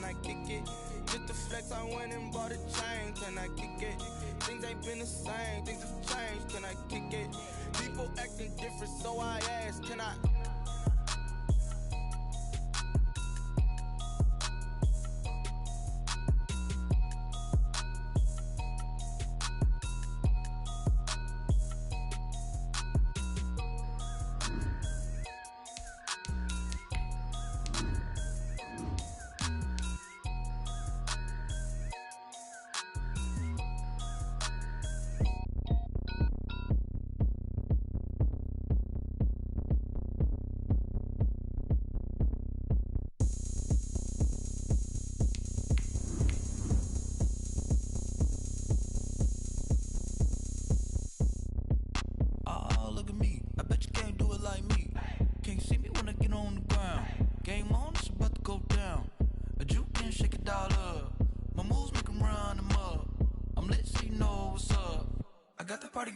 can I kick it? Just to flex, I went and bought a chain, can I kick it? Things ain't been the same, things have changed, can I kick it? People acting different, so I asked, can I?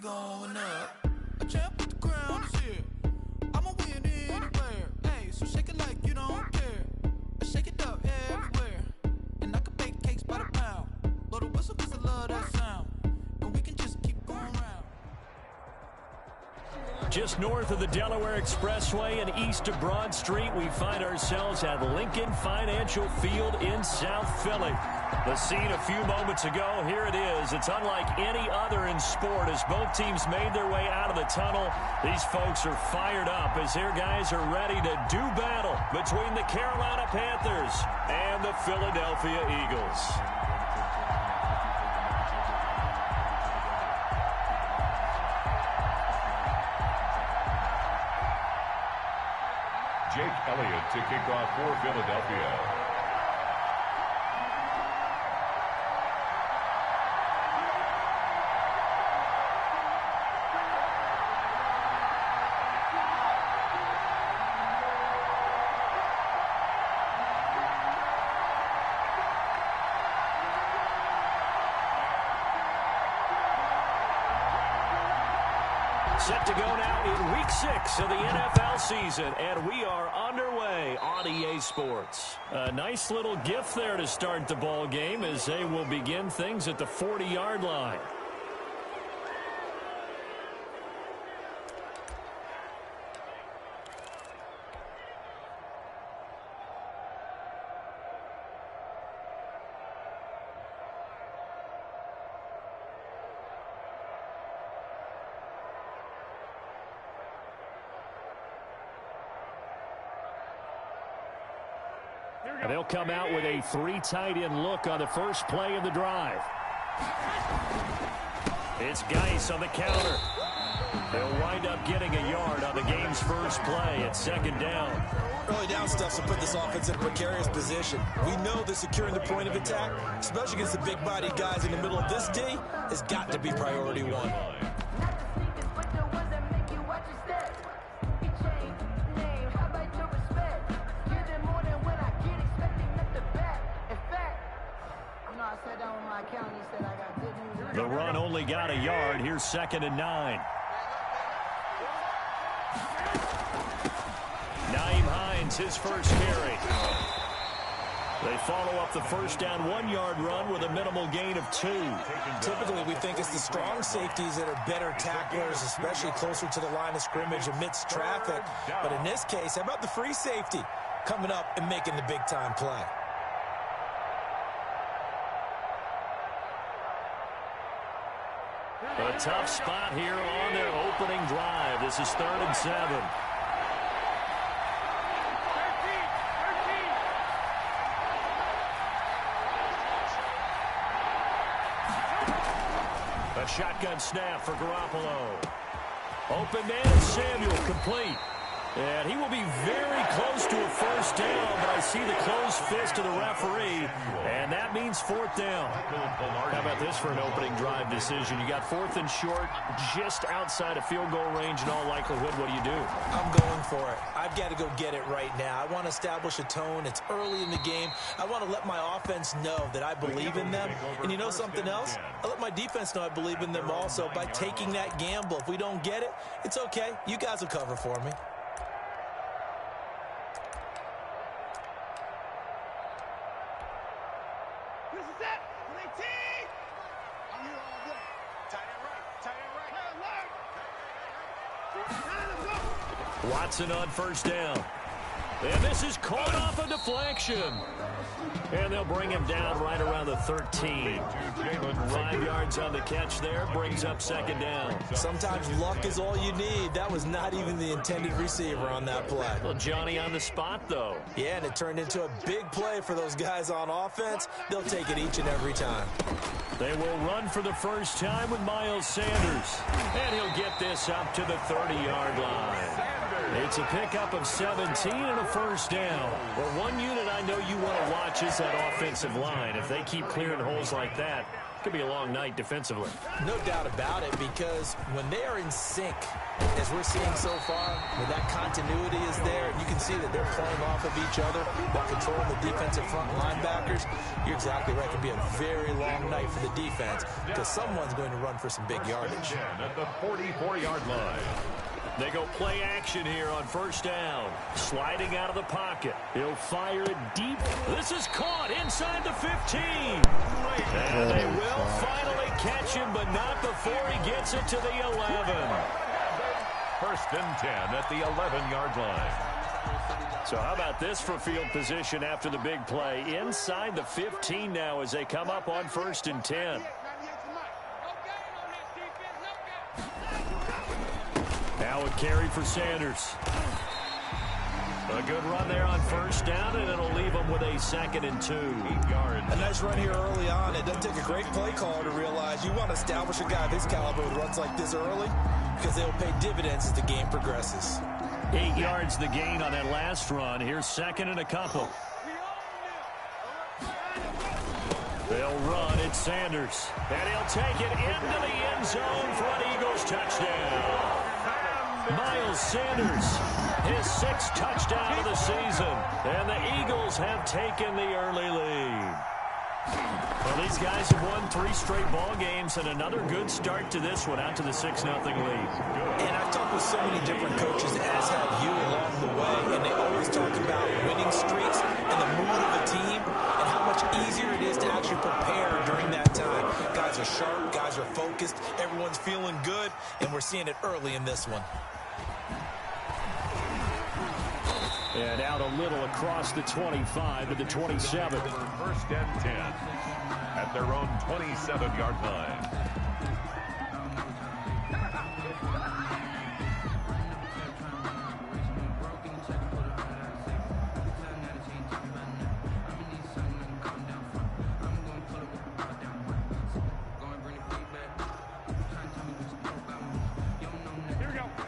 Going up, a champ with the crown is here. I'ma win anywhere. Hey, so shake it like you don't care. Shake it up everywhere. And I can bake cakes by the pound. Blow the whistle 'cause I love that sound. And we can just keep going round. Just north of the Delaware Expressway and east of Broad Street, we find ourselves at Lincoln Financial Field in South Philly. The scene a few moments ago, here it is. It's unlike any other in sport as both teams made their way out of the tunnel. These folks are fired up as their guys are ready to do battle between the Carolina Panthers and the Philadelphia Eagles. Jake Elliott to kick off for Philadelphia. Set to go now in Week 6 of the NFL season, and we are underway on EA Sports. A nice little gift there to start the ball game as they will begin things at the 40-yard line. They'll come out with a 3 tight end look on the first play of the drive. It's Geis on the counter. They'll wind up getting a yard on the game's first play at second down. Early down stuff will put this offense in a precarious position. We know that securing the point of attack, especially against the big-bodied guys in the middle of this D, has got to be priority one. The run only got a yard. Here's 2nd and 9. Nyheim Hines, his first carry. They follow up the first down 1-yard run with a minimal gain of 2. Typically, we think it's the strong safeties that are better tacklers, especially closer to the line of scrimmage amidst traffic. But in this case, how about the free safety coming up and making the big-time play? A tough spot here on their opening drive. This is 3rd and 7. A shotgun snap for Garoppolo. Open man, Samuel complete. And he will be very close to a first down, but I see the closed fist of the referee, and that means 4th down. How about this for an opening drive decision? You got 4th and short, just outside of field goal range in all likelihood. What do you do? I'm going for it. I've got to go get it right now. I want to establish a tone. It's early in the game. I want to let my offense know that I believe in them. And you know something else? I let my defense know I believe in them also by taking that gamble. If we don't get it, it's okay. You guys will cover for me. Watson on first down. And this is caught off a deflection. And they'll bring him down right around the 13. 5 yards on the catch there. Brings up second down. Sometimes luck is all you need. That was not even the intended receiver on that play. Well, Johnny on the spot, though. Yeah, and it turned into a big play for those guys on offense. They'll take it each and every time. They will run for the first time with Miles Sanders. And he'll get this up to the 30-yard line. It's a pickup of 17 and a first down. Well, one unit I know you want to watch is that offensive line. If they keep clearing holes like that, it could be a long night defensively. No doubt about it, because when they are in sync, as we're seeing so far, when that continuity is there, you can see that they're playing off of each other while controlling the defensive front linebackers. You're exactly right. It could be a very long night for the defense because someone's going to run for some big yardage. At the 44-yard line. They go play action here on first down. Sliding out of the pocket. He'll fire it deep. This is caught inside the 15. And they will finally catch him, but not before he gets it to the 11. First and 10 at the 11-yard line. So how about this for field position after the big play? Inside the 15 now as they come up on first and 10. Now a carry for Sanders. A good run there on first down, and it'll leave them with a 2nd and 2. 8 yards. A nice run here early on. It doesn't take a great play caller to realize you want to establish a guy of his caliber who runs like this early because they'll pay dividends as the game progresses. 8 yards the gain on that last run. Here's 2nd and a couple. They'll run. It's Sanders. And he'll take it into the end zone for an Eagles touchdown. Miles Sanders, his 6th touchdown of the season. And the Eagles have taken the early lead. Well, these guys have won 3 straight ball games, and another good start to this one, out to the 6-0 lead. And I've talked with so many different coaches, as have you, along the way, and they always talk about winning streaks and the mood of a team and how much easier it is to actually prepare during that time. Guys are sharp, guys are focused, everyone's feeling good, and we're seeing it early in this one. And out a little across the 25 to the 27. First and 10 at their own 27-yard line.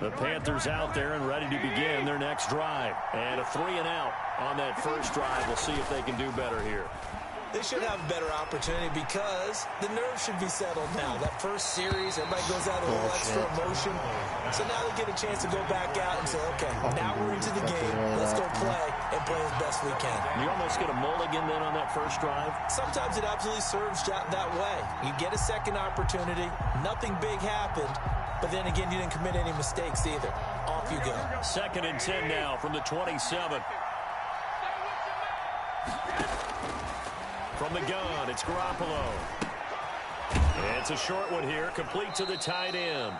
The Panthers out there and ready to begin their next drive. And a 3-and-out on that first drive. We'll see if they can do better here. They should have a better opportunity because the nerves should be settled now. That first series, everybody goes out with a little extra emotion. So now they get a chance to go back out and say, okay, now we're into the game. Let's go play and play as best we can. You almost get a mulligan then on that first drive? Sometimes it absolutely serves that way. You get a second opportunity. Nothing big happened. But then again, you didn't commit any mistakes either. Off you go. 2nd and 10 now from the 27. From the gun, it's Garoppolo. It's a short one here, complete to the tight end.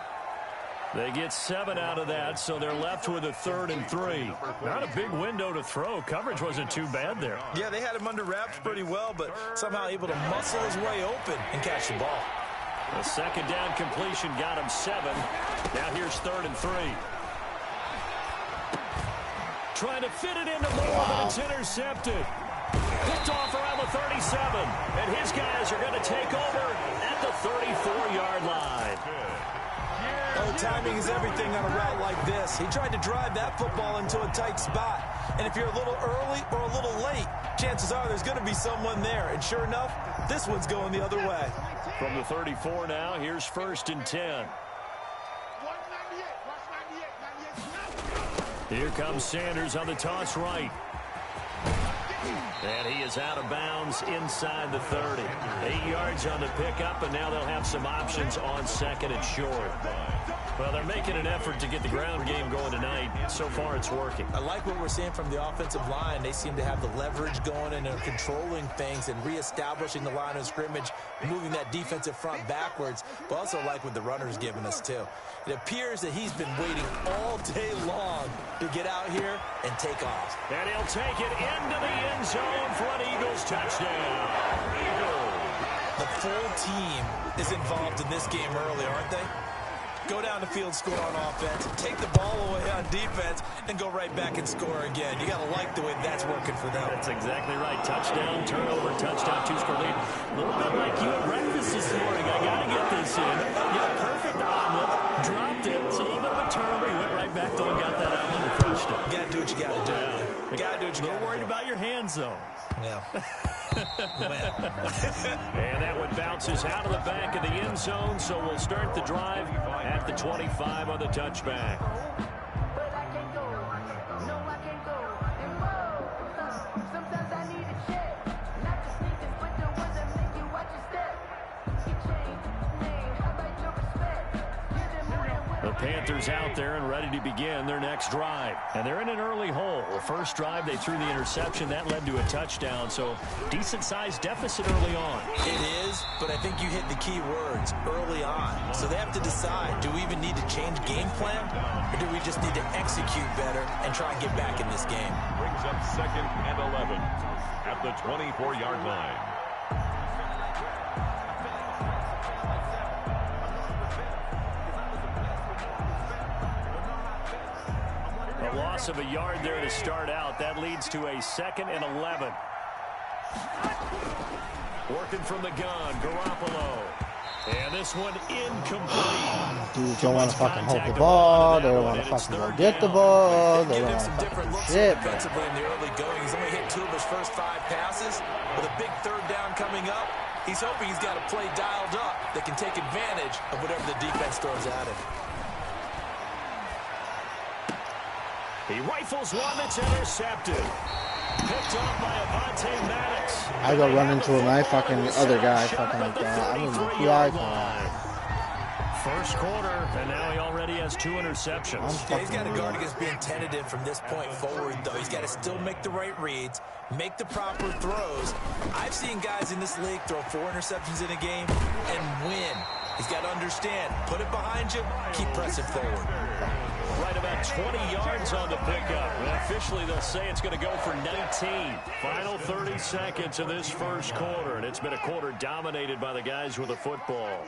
They get 7 out of that, so they're left with a 3rd and 3. Not a big window to throw. Coverage wasn't too bad there. Yeah, they had him under wraps pretty well, but somehow able to muscle his way open and catch the ball. A 2nd down completion got him 7. Now here's 3rd and 3. Trying to fit it into Moore, but it's intercepted. Picked off around the 37. And his guys are going to take over at the 34-yard line. Oh, timing is everything on a route like this. He tried to drive that football into a tight spot. And if you're a little early or a little late, chances are there's going to be someone there. And sure enough, this one's going the other way. From the 34 now, here's 1st and 10. Here comes Sanders on the toss right. And he is out of bounds inside the 30. 8 yards on the pickup, and now they'll have some options on 2nd and short. Well, they're making an effort to get the ground game going tonight. So far, it's working. I like what we're seeing from the offensive line. They seem to have the leverage going and are controlling things and reestablishing the line of scrimmage, moving that defensive front backwards. But also like what the runner's giving us, too. It appears that he's been waiting all day long to get out here and take off. And he'll take it into the end zone for an Eagles touchdown. The full team is involved in this game early, aren't they? Go down the field, score on offense, take the ball away on defense, and go right back and score again. You got to like the way that's working for them. That's exactly right. Touchdown, turnover, touchdown, two-score lead. A little bit like you at breakfast this morning. I got to get this in. Perfect omelet, dropped it, so a little bit of a turnover. He went right back, though, and got that omelet and crushed it. You got to do what you got to do. You got to do what you got to do. Don't worry about your hands, though. Yeah. And that one bounces out of the back of the end zone, so we'll start the drive at the 25 on the touchback. The Panthers out there and ready to begin their next drive. And they're in an early hole. The first drive, they threw the interception. That led to a touchdown. So decent-sized deficit early on. It is, but I think you hit the key words, early on. So they have to decide, do we even need to change game plan? Or do we just need to execute better and try and get back in this game? Brings up 2nd and 11 at the 24-yard line. A loss of a yard there to start out. That leads to a 2nd and 11. Working from the gun, Garoppolo. And this one incomplete. Dudes don't want to fucking hold the ball. They don't want to fucking go get the ball. They don't want to fucking shit. Defensively in the early going, he's only hit 2 of his first 5 passes. With a big 3rd down coming up, he's hoping he's got a play dialed up that can take advantage of whatever the defense throws at him. He rifles one that's intercepted. Picked off by Avonte Maddox. I go run into my fucking other guy fucking like that. I'm in the PI line. First quarter, and now he already has 2 interceptions. Yeah, he's got to guard against being tentative from this point forward, though. He's got to still make the right reads, make the proper throws. I've seen guys in this league throw 4 interceptions in a game and win. He's got to understand, put it behind you, keep pressing forward. Right about 20 yards on the pickup. And officially, they'll say it's going to go for 19. Final 30 seconds of this first quarter, and it's been a quarter dominated by the guys with the football.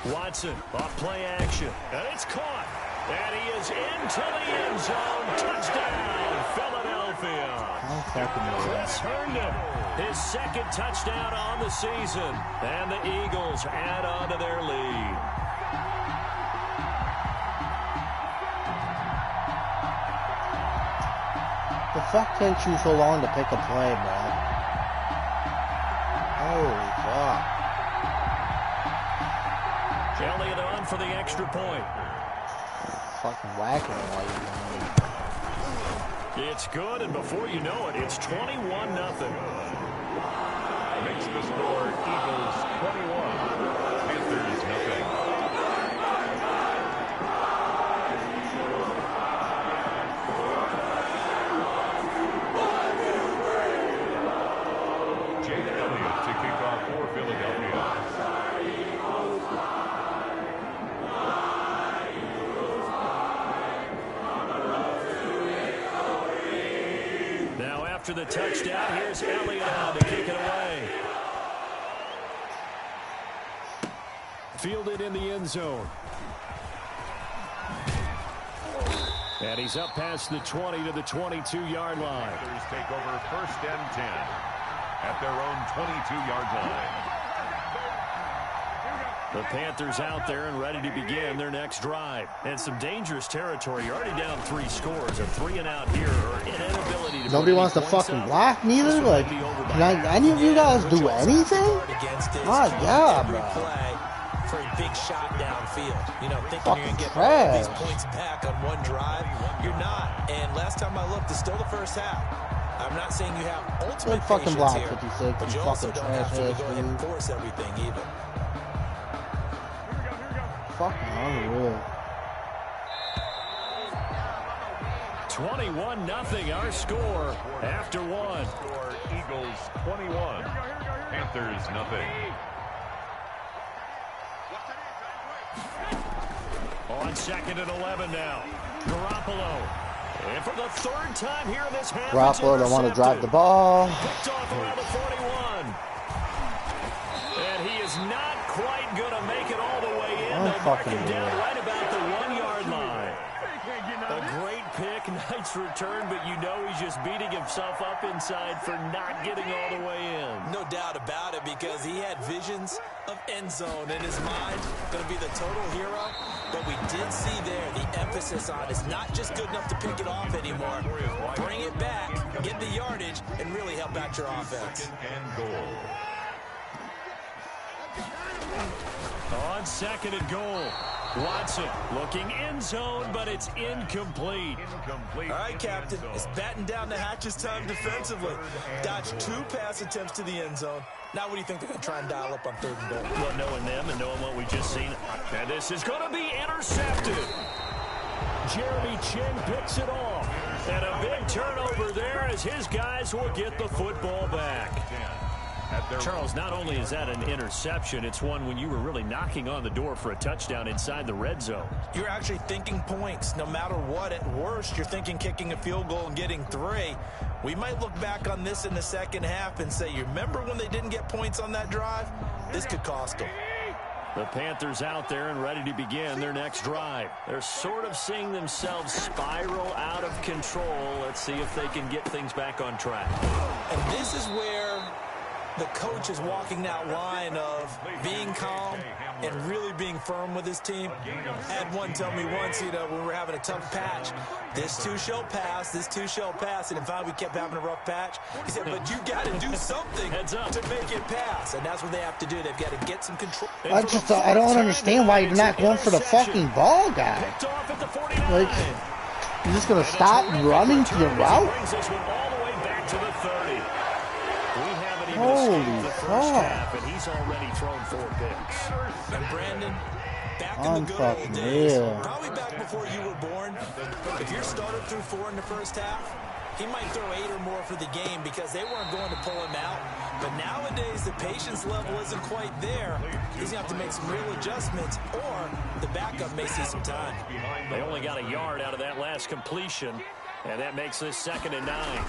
Watson off play action, and it's caught. And he is into the end zone. Touchdown, Philadelphia. Chris Herndon, his 2nd touchdown on the season. And the Eagles add on to their lead. The fuck takes you so long to pick a play, bro? Holy fuck. Elliott on for the extra point. Fucking whacking it while you're doing it. It's good, and before you know it, it's 21-0. Makes the score Eagles 21, Panthers nothing. Jake Elliott to kick off for Philadelphia. Now after the touchdown, here's Elliott on to kick it away. Fielded in the end zone. And he's up past the 20 to the 22-yard line. Panthers take over 1st and 10 at their own 22-yard line. The Panthers out there and ready to begin their next drive. And some dangerous territory. You're already down 3 scores. A 3-and-out here, or an inability to... Nobody wants to fucking block neither? Like, can any of you guys do anything? My God, bro. For a big shot downfield. You know, thinking Fucking you're going to get trash. all these points back on one drive. You're not. And last time I looked, it's still the first half. I'm not saying you have ultimate fucking patience block, here, 56, but you you also fucking don't have to trash go ahead and dude. force everything even. fucking unreal. 21-0 our score after one. Eagles 21, Panthers nothing. On 2nd and 11 now. Garoppolo. And for the third time here in this half, Garoppolo don't want to drive the ball. Picked off around the 41. And he is not quite going to make it all the way in. They'll mark him down right about the 1-yard line. A great pick, nice return, but you know he's just beating himself up inside for not getting all the way in. No doubt about it, because he had visions of end zone in his mind. Going to be the total hero. But we did see there the emphasis on is not just good enough to pick it off anymore. Bring it back, get the yardage, and really help out your offense. And goal. On 2nd and goal. Watson looking end zone, but it's incomplete. All right, Captain, it's batten down the hatches time defensively. Dodged 2 pass attempts to the end zone. Now what do you think they're going to try and dial up on 3rd and goal? Well, knowing them and knowing what we just seen, and this is going to be intercepted. Jeremy Chin picks it off. And a big turnover there as his guys will get the football back. Charles, not only is that an interception, it's one when you were really knocking on the door for a touchdown inside the red zone. You're actually thinking points. No matter what, at worst, you're thinking kicking a field goal and getting 3. We might look back on this in the second half and say, you remember when they didn't get points on that drive? This could cost them. The Panthers out there and ready to begin their next drive. They're sort of seeing themselves spiral out of control. Let's see if they can get things back on track. And this is where the coach is walking that line of being calm and really being firm with his team. I had one tell me once, when we were having a tough patch, this too shall pass, this too shall pass. And in fact, we kept having a rough patch. He said, but you got to do something to make it pass. And that's what they have to do. They've got to get some control. I don't understand why you're not going for the fucking ball guy. Like, you're just going to stop running to the route? Holy fuck. And he's already thrown 4 picks. And Brandon, back in the good old days, real. probably back before you were born, if your starter threw 4 in the first half, he might throw 8 or more for the game because they weren't going to pull him out. But nowadays, the patience level isn't quite there. He's going to have to make some real adjustments, or the backup may see some time. They only got a yard out of that last completion, and that makes this 2nd and 9.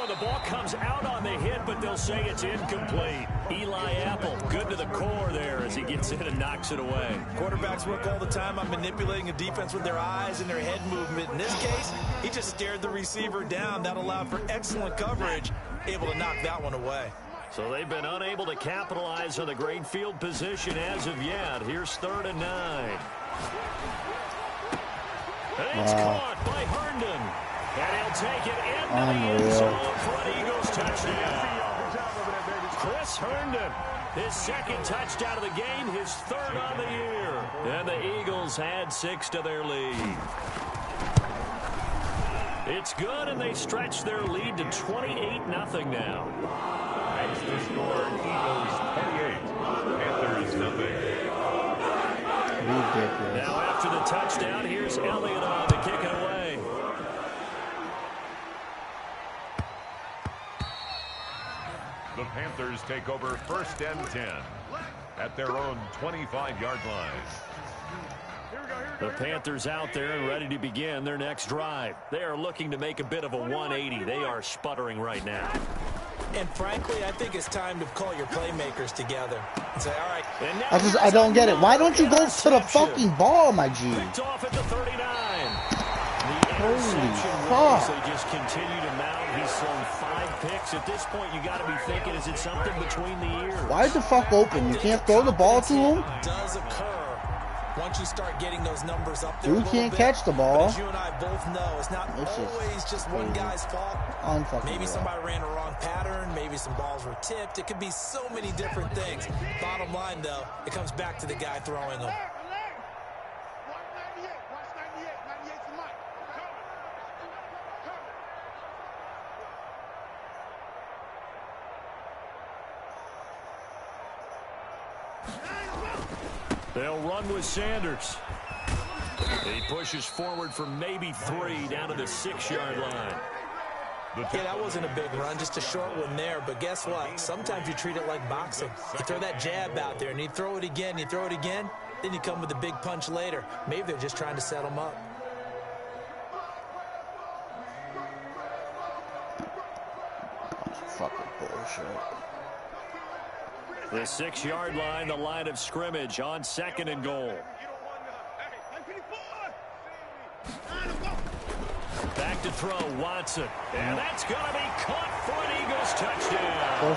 The ball comes out on the hit, but they'll say it's incomplete. Eli Apple, good to the core there as he gets in and knocks it away. Quarterbacks work all the time on manipulating a defense with their eyes and their head movement. In this case, he just stared the receiver down. That allowed for excellent coverage, able to knock that one away. So they've been unable to capitalize on the great field position as of yet. Here's 3rd and 9. And it's caught by Herndon. And he'll take it into the end zone for an Eagles touchdown. Chris Herndon, his 2nd touchdown of the game, his 3rd on the year. And the Eagles add 6 to their lead. It's good, and they stretch their lead to 28-0 now. Makes the score Eagles 28, Panthers nothing. Ridiculous. Now after the touchdown, here's Elliott on to kick it away. The Panthers take over 1st and 10 at their own 25-yard line. The Panthers out there and ready to begin their next drive. They are looking to make a bit of a 180. They are sputtering right now. And frankly, I think it's time to call your playmakers together and say, all right. I don't get it. Why don't you go to the fucking ball, my G? Picked off at the 39. Holy fuck. They just continue to mount. He's thrown 5 picks. At this point, you got to be thinking, is it something between the ears? Why the fuck open? You can't throw the ball to him? Does occur once you start getting those numbers up there. Dude can't catch the ball. But as you and I both know, it's not always just one guy's fault. Maybe somebody ran a wrong pattern. Maybe some balls were tipped. It could be so many different things. Bottom line, though, it comes back to the guy throwing them. They'll run with Sanders. He pushes forward for maybe 3 down to the 6-yard line. Yeah, that wasn't a big run, just a short one there. But guess what? Sometimes you treat it like boxing. You throw that jab out there, and you throw it again, then you come with a big punch later. Maybe they're just trying to set him up. Fucking bullshit. The 6-yard line, the line of scrimmage on 2nd and goal. Back to throw, Watson. And that's going to be caught for an Eagles touchdown.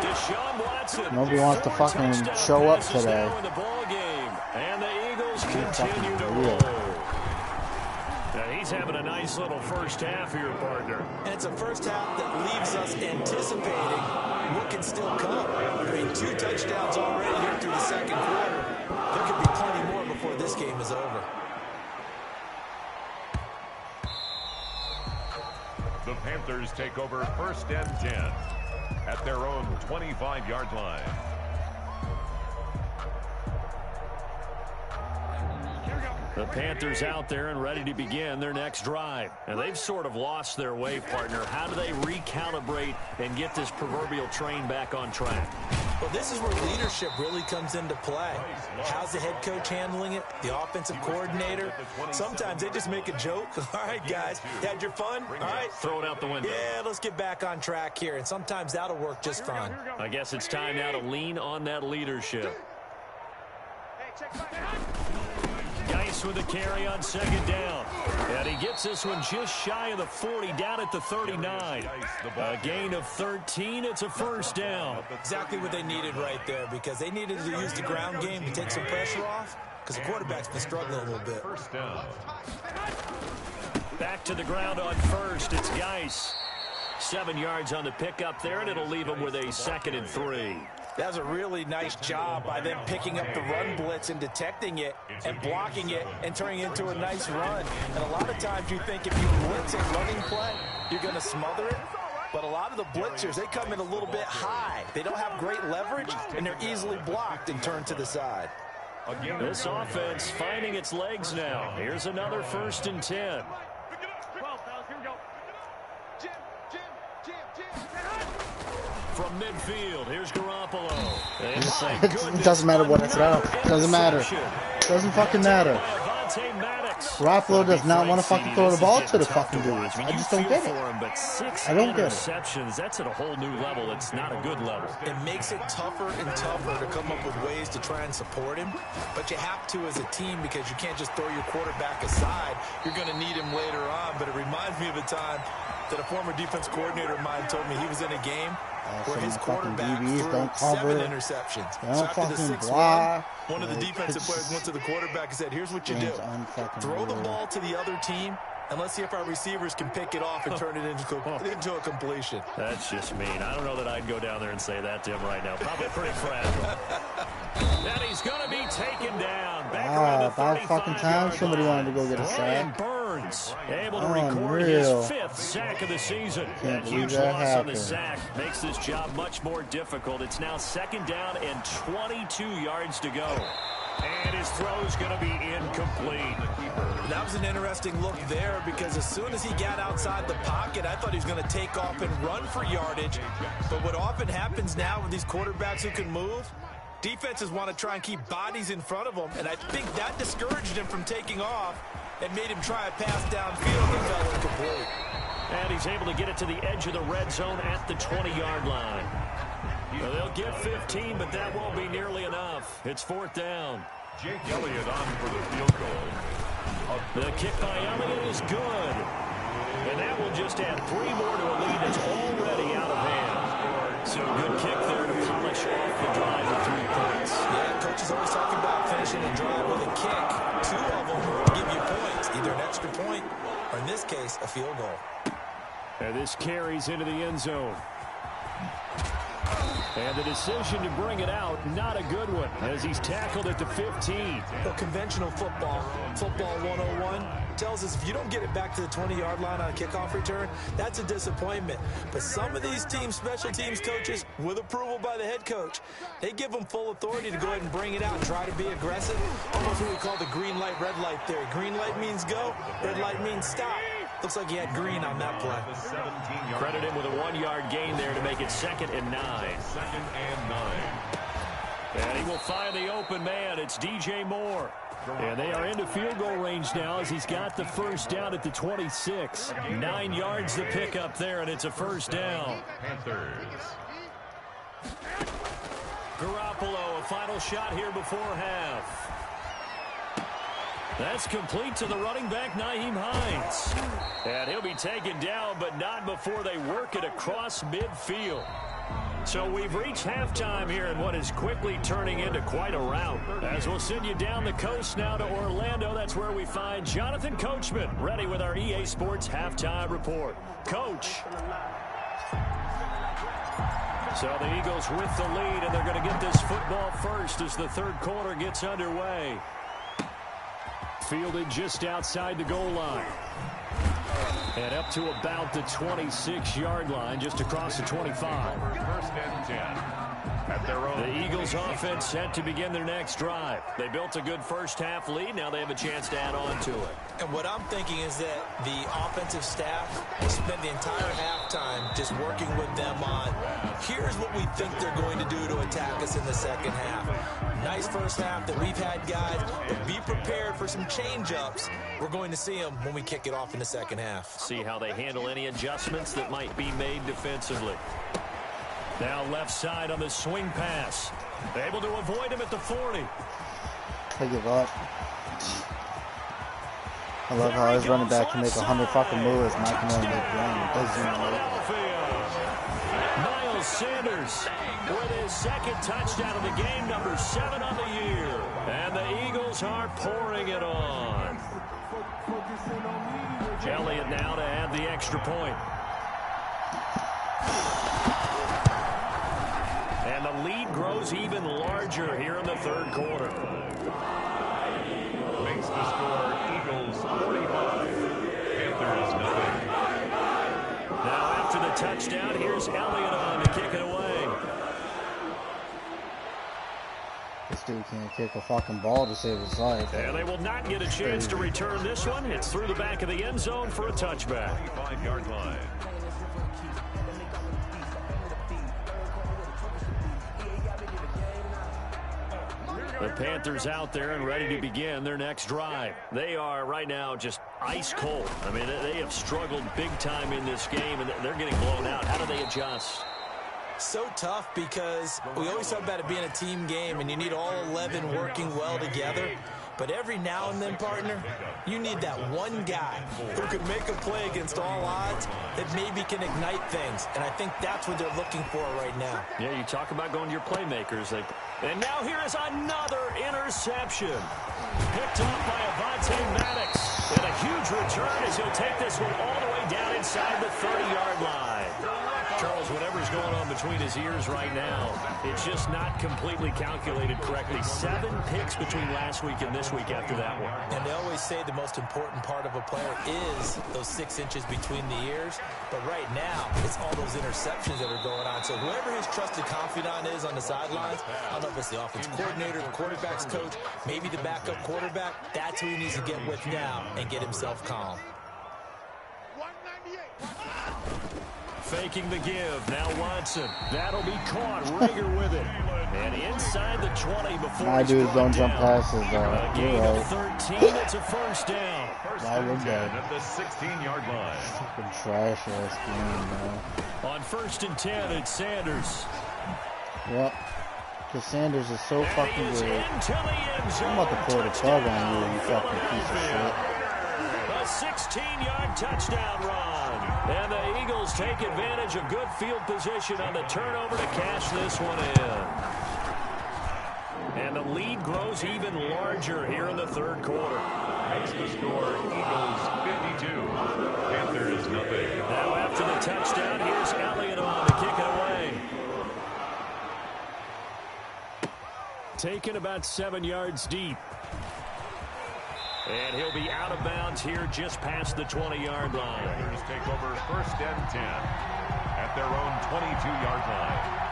Deshaun Watson. Nobody wants to fucking show up today. In the ball game. And the Eagles continue to roll. Now he's having a nice little first half here, partner. And it's a first half that leaves us anticipating what can still come. I mean, 2 touchdowns already here through the second quarter. There could be plenty more before this game is over. The Panthers take over 1st and 10 at their own 25-yard line. The Panthers out there and ready to begin their next drive. And they've sort of lost their way, partner. How do they recalibrate and get this proverbial train back on track? Well, this is where leadership really comes into play. How's the head coach handling it? The offensive coordinator? Sometimes they just make a joke. All right, guys, you had your fun? All right. Throw it out the window. Yeah, let's get back on track here. And sometimes that'll work just fine. I guess it's time now to lean on that leadership. Geis with the carry on 2nd down. And he gets this one just shy of the 40, down at the 39. A gain of 13. It's a first down. Exactly what they needed right there, because they needed to use the ground game to take some pressure off, because the quarterback's been struggling a little bit. First down. Back to the ground on first. It's Geis. 7 yards on the pickup there, and it'll leave him with a 2nd and 3. That was a really nice job by them picking up the run blitz and detecting it and blocking it and turning it into a nice run. And a lot of times you think if you blitz a running play, you're going to smother it. But a lot of the blitzers, they come in a little bit high. They don't have great leverage, and they're easily blocked and turned to the side. This offense finding its legs now. Here's another 1st and 10. From midfield, here's Garoppolo. It doesn't matter what it's about. It doesn't matter. It doesn't fucking matter. Garoppolo does not want to fucking throw the ball to the fucking dudes. I just don't get it. I don't get it. That's at a whole new level. It's not a good level. It makes it tougher and tougher to come up with ways to try and support him. But you have to as a team, because you can't just throw your quarterback aside. You're going to need him later on. But it reminds me of a time that a former defense coordinator of mine told me he was in a game where his quarterback threw 7 interceptions. So after the 6-1, one of the defensive players went to the quarterback and said, here's what you do. Throw the ball to the other team, and let's see if our receivers can pick it off and turn it into a completion. That's just mean. I don't know that I'd go down there and say that to him right now. Probably pretty fragile. And he's going to be taken down. Back around the about fucking time somebody wanted to go get a sack. Burns able to record his 5th sack of the season. That huge loss on the sack makes this job much more difficult. It's now 2nd down and 22 yards to go. And his throw's going to be incomplete. That was an interesting look there, because as soon as he got outside the pocket, I thought he was going to take off and run for yardage. But what often happens now with these quarterbacks who can move, defenses want to try and keep bodies in front of them, and I think that discouraged him from taking off and made him try a pass downfield and fell incomplete. And he's able to get it to the edge of the red zone at the 20-yard line. Well, they'll get 15, but that won't be nearly enough. It's 4th down. Jake Elliott on for the field goal. The kick by Elliott is good. And that will just add 3 more to a lead that's already out of hand. So good kick there to polish off the drive with 3 points. Yeah, coaches always talk about finishing a drive with a kick. 2 of them will give you points, either an extra point or, in this case, a field goal. And this carries into the end zone. And the decision to bring it out, not a good one, as he's tackled at the 15. Well, conventional football 101, tells us if you don't get it back to the 20-yard line on a kickoff return, that's a disappointment. But some of these teams, special teams coaches, with approval by the head coach, they give them full authority to go ahead and bring it out and try to be aggressive. Almost what we call the green light, red light theory. Green light means go, red light means stop. Looks like he had green on that play. Credit him with a 1-yard gain there to make it 2nd and 9. 2nd and 9. And he will find the open man. It's DJ Moore. And they are into field goal range now as he's got the first down at the 26. 9 yards to pick up there, and it's a first down. Panthers. Garoppolo, a final shot here before half. That's complete to the running back, Nyheim Hines. And he'll be taken down, but not before they work it across midfield. So we've reached halftime here in what is quickly turning into quite a rout. As we'll send you down the coast now to Orlando, that's where we find Jonathan Coachman, ready with our EA Sports Halftime Report. Coach. So the Eagles with the lead, and they're going to get this football first as the third quarter gets underway. Fielded just outside the goal line. And up to about the 26-yard line, just across the 25. 1st and 10. At their own. The Eagles offense set to begin their next drive. They built a good first-half lead. Now they have a chance to add on to it. And what I'm thinking is that the offensive staff will spend the entire halftime just working with them on, here's what we think they're going to do to attack us in the second half. Nice first half that we've had, guys, but be prepared for some change-ups. We're going to see them when we kick it off in the second half. See how they handle any adjustments that might be made defensively. Now left side on the swing pass. Able to avoid him at the 40. I give up. I love how his running back can make 100 fucking moves and I can only make one. It doesn't even work. Miles Sanders with his 2nd touchdown of the game, number 7 on the year. And the Eagles are pouring it on. Elliott now to add the extra point. And the lead grows even larger here in the third quarter. Makes the score Eagles 45. Panthers nothing. Now after the touchdown, here's Elliott on to kick it away. This dude can't kick a fucking ball to save his life. And they will not get a chance to return this one. It's through the back of the end zone for a touchback. 25-yard line. The Panthers out there and ready to begin their next drive. They are right now just ice cold. I mean, they have struggled big time in this game, and they're getting blown out. How do they adjust? So tough because we always talk about it being a team game, and you need all 11 working well together. But every now and then, partner, you need that one guy who can make a play against all odds that maybe can ignite things. And I think that's what they're looking for right now. Yeah, you talk about going to your playmakers. And now here is another interception. Picked up by Avonte Maddox. And a huge return as he'll take this one all the way down inside the 30-yard line. Charles, whatever's going on between his ears right now, it's just not completely calculated correctly. 7 picks between last week and this week after that one. And they always say the most important part of a player is those 6 inches between the ears. But right now, it's all those interceptions that are going on. So whoever his trusted confidant is on the sidelines, I don't know if it's the offensive coordinator, the quarterback's coach, maybe the backup quarterback, that's who he needs to get with now and get himself calm. Faking the give. Now Watson. That'll be caught. Rager with it. And inside the 20 before My dudes don't jump passes, Gain you're of right. 13. It's a first down. Why would they? At the 16-yard line. Fucking trash ass game, man. On 1st and 10, it's Sanders. Yep. Because Sanders is so fucking And he is good. into the end zone. I'm about to pull the plug on you, you fucking piece of shit. A 16-yard touchdown run. And the Eagles take advantage of good field position on the turnover to cash this one in. And the lead grows even larger here in the third quarter. Makes the score Eagles 52. Panthers nothing. Now after the touchdown, here's Elliott on to kick it away. taken about 7 yards deep. And he'll be out of bounds here just past the 20-yard line. Panthers take over 1st and 10 at their own 22-yard line.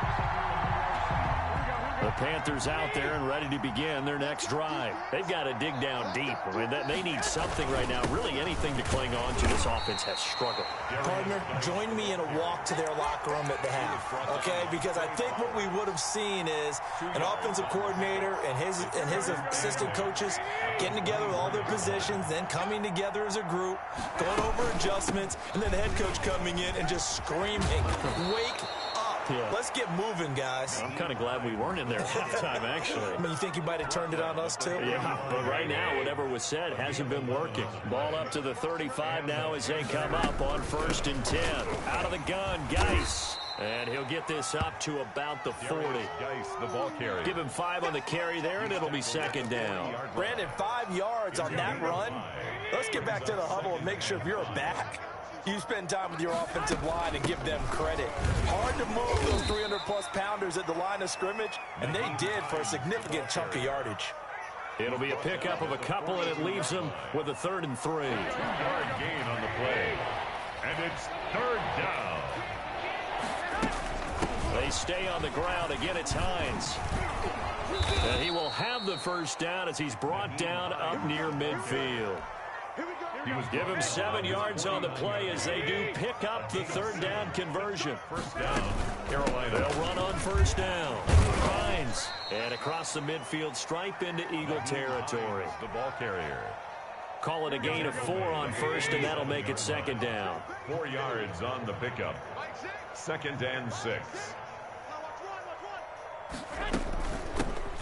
The Panthers out there and ready to begin their next drive. They've got to dig down deep. I mean, they need something right now, really anything to cling on to. This offense has struggled. Partner, join me in a walk to their locker room at the half, okay? Because I think what we would have seen is an offensive coordinator and his assistant coaches getting together with all their positions, then coming together as a group, going over adjustments, and then the head coach coming in and just screaming, "Wake up. Yeah. Let's get moving, guys." I'm kind of glad we weren't in there at halftime, actually. I mean, you think you might have turned it on us, too? Yeah, but right now, whatever was said hasn't been working. Ball up to the 35 now as they come up on 1st and 10. Out of the gun, Geis. And he'll get this up to about the 40. Geis, the ball carrier. Give him 5 on the carry there, and it'll be 2nd down. Brandon, 5 yards on that run. Let's get back to the huddle and make sure if you're back, you spend time with your offensive line and give them credit. Hard to move those 300-plus pounders at the line of scrimmage, and they did for a significant chunk of yardage. It'll be a pickup of a couple, and it leaves them with a 3rd and 3. 2-yard gain on the play. And it's 3rd down. They stay on the ground. Again, it's Hines. And he will have the 1st down as he's brought down up near midfield. Give him 7 yards on the play as they do pick up the 3rd down conversion. 1st down, Carolina. They'll run on 1st down. Hines. And across the midfield stripe into Eagle territory. The ball carrier. Call it a gain of 4 on 1st, and that'll make it 2nd down. 4 yards on the pickup. 2nd and 6.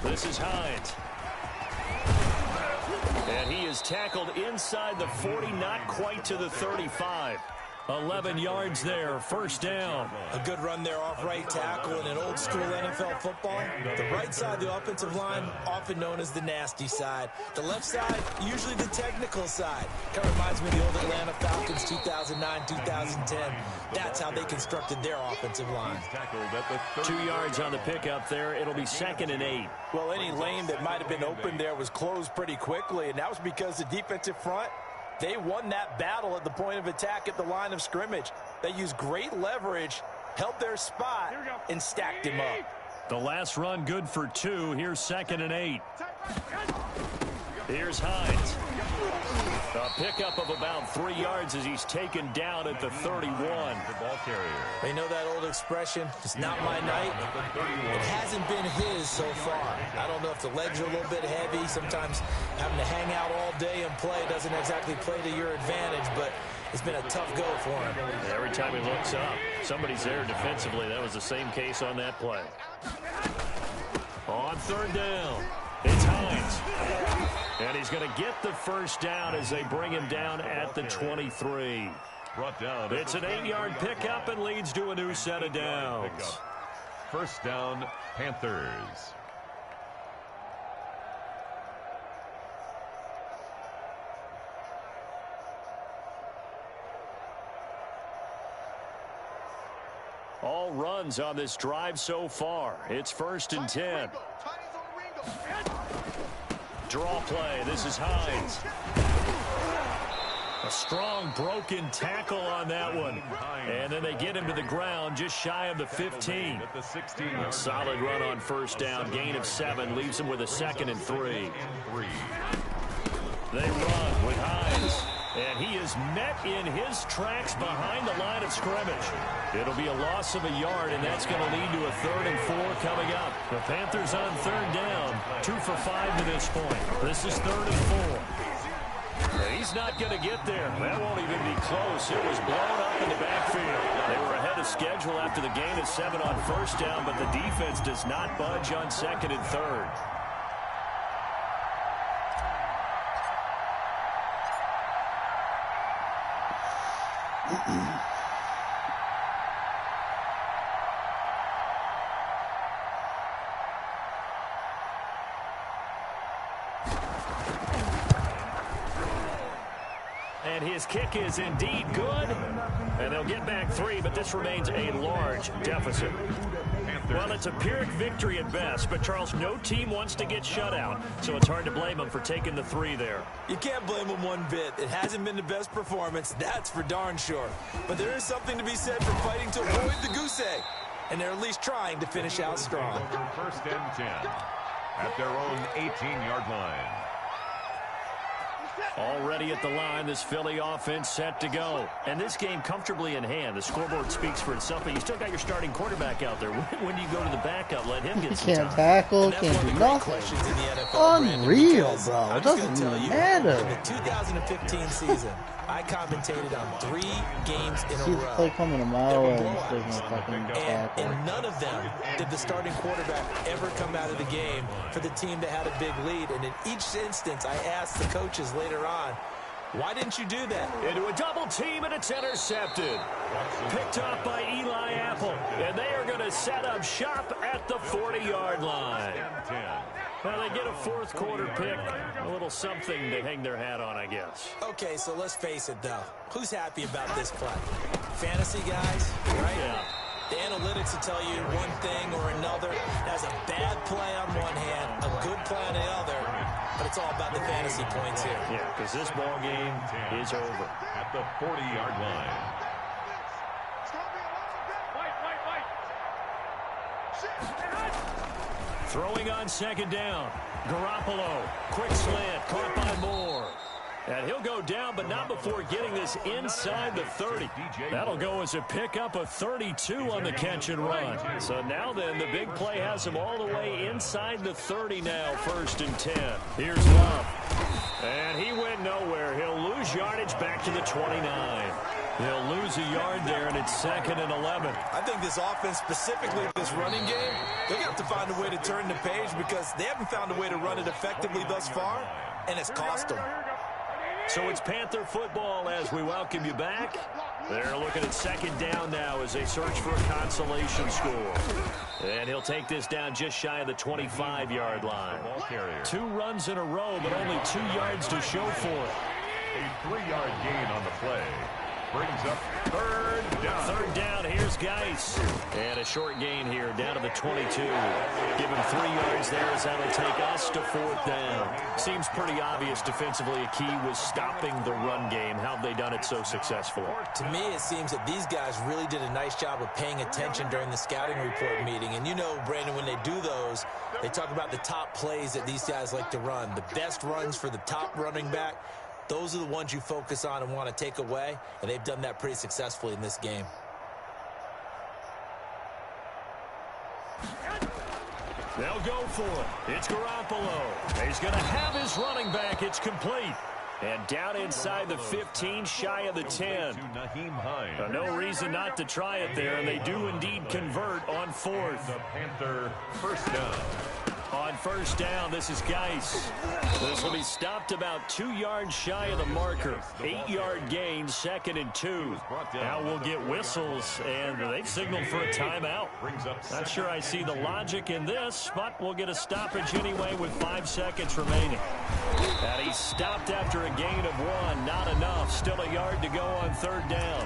This is Hines. And he is tackled inside the 40, not quite to the 35. 11 yards there, 1st down. A good run there off right tackle in an old-school NFL football. The right side of the offensive line, often known as the nasty side. The left side, usually the technical side. Kind of reminds me of the old Atlanta Falcons 2009, 2010. That's how they constructed their offensive line. 2 yards on the pickup there. It'll be 2nd and 8. Well, any lane that might have been open there was closed pretty quickly, and that was because the defensive front, they won that battle at the point of attack at the line of scrimmage. They used great leverage, held their spot, and stacked him up. The last run good for 2. Here's 2nd and 8. Here's Hines. A pickup of about 3 yards as he's taken down at the 31. The ball carrier. They know that old expression, it's not my night. It hasn't been his so far. I don't know if the legs are a little bit heavy. Sometimes having to hang out all day and play doesn't exactly play to your advantage, but it's been a tough go for him. Every time he looks up, somebody's there defensively. That was the same case on that play. On 3rd down, it's Hines. And he's going to get the 1st down as they bring him down at the 23. Brought down. It's an 8-yard pickup and leads to a new set of downs. 1st down, Panthers. All runs on this drive so far. It's 1st and 10. Draw play. This is Hines. A strong broken tackle on that one. And then they get him to the ground just shy of the 15. A solid run on 1st down. Gain of 7 leaves him with a 2nd and 3. They run with Hines. And he is met in his tracks behind the line of scrimmage. It'll be a loss of a yard, and that's going to lead to a 3rd and 4 coming up. The Panthers on 3rd down, 2 for 5 to this point. This is 3rd and 4. He's not going to get there. That won't even be close. It was blown up in the backfield. They were ahead of schedule after the gain of 7 on 1st down, but the defense does not budge on 2nd and 3rd. And his kick is indeed good. And they'll get back 3, but this remains a large deficit. Well, it's a Pyrrhic victory at best, but Charles, no team wants to get shut out, so it's hard to blame them for taking the 3 there. You can't blame them one bit. It hasn't been the best performance, that's for darn sure. But there is something to be said for fighting to avoid the goose egg, and they're at least trying to finish out strong. First and 10 at their own 18-yard line. Already at the line, this Philly offense set to go. And this game comfortably in hand. The scoreboard speaks for itself, but you still got your starting quarterback out there. When do you go to the backup? Let him get some time. Can't tackle, can't do nothing. Unreal, bro. It doesn't even matter. In the 2015 season, I commentated on 3 games in a row. Play coming a mile away and in none of them did the starting quarterback ever come out of the game for the team that had a big lead. And in each instance, I asked the coaches later on, why didn't you do that? Into a double team, and it's intercepted. Picked off by Eli Apple. And they are going to set up shop at the 40-yard line. Well, they get a fourth quarter pick. A little something to hang their hat on, I guess. Okay, so let's face it, though. Who's happy about this play? Fantasy guys, right? Yeah. The analytics will tell you one thing or another. That's a bad play on one hand, a good play on the other. But it's all about the fantasy points here. Yeah, because this ball game is over. At the 40-yard line. Throwing on second down. Garoppolo, quick slant, caught by Moore. And he'll go down, but not before getting this inside the 30. That'll go as a pickup of 32 on the catch and run. So now then, the big play has him all the way inside the 30 now, 1st and 10. Here's Love. And he went nowhere. He'll lose yardage back to the 29. He'll lose a yard there, and it's 2nd and 11. I think this offense, specifically this running game, they're going to have to find a way to turn the page because they haven't found a way to run it effectively thus far, and it's cost them. So it's Panther football as we welcome you back. They're looking at second down now as they search for a consolation score. And he'll take this down just shy of the 25-yard line. 2 runs in a row, but only 2 yards to show for it. A 3-yard gain on the play. Brings up 3rd down. 3rd down, here's Geis. And a short gain here, down to the 22. Give him 3 yards there as that'll take us to 4th down. Seems pretty obvious defensively a key was stopping the run game. How have they done it so successfully? To me, it seems that these guys really did a nice job of paying attention during the scouting report meeting. And you know, Brandon, when they do those, they talk about the top plays that these guys like to run. The best runs for the top running back. Those are the ones you focus on and want to take away, and they've done that pretty successfully in this game. They'll go for it. It's Garoppolo. He's going to have his running back. It's complete. And down inside the 15, shy of the 10. No reason not to try it there, and they do indeed convert on 4th. The Panther first down. On 1st down, this is Geis. This will be stopped about 2 yards shy of the marker. 8-yard gain, 2nd and 2. Now we'll get whistles, and they've signaled for a timeout. Not sure I see the logic in this, but we'll get a stoppage anyway with 5 seconds remaining. And he's stopped after a gain of 1. Not enough. Still a yard to go on 3rd down.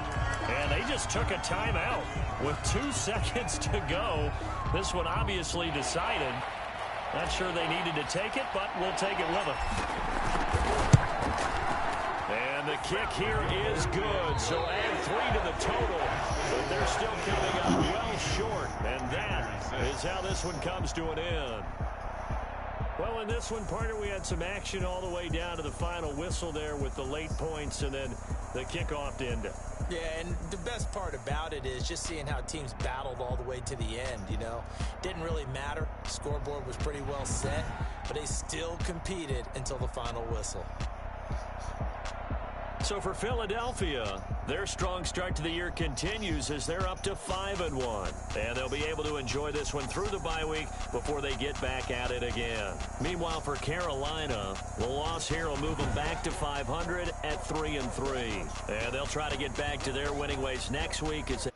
And they just took a timeout with 2 seconds to go. This one obviously decided. Not sure they needed to take it, but we'll take it with them. And the kick here is good. So add 3 to the total. But they're still coming up well short. And that is how this one comes to an end. Well, in this one, partner, we had some action all the way down to the final whistle there with the late points and then the kickoff to end it. Yeah, and the best part about it is just seeing how teams battled all the way to the end, you know. Didn't really matter. The scoreboard was pretty well set, but they still competed until the final whistle. So for Philadelphia, their strong start to the year continues as they're up to 5-1. And they'll be able to enjoy this one through the bye week before they get back at it again. Meanwhile, for Carolina, the loss here will move them back to 500 at 3-3. And they'll try to get back to their winning ways next week as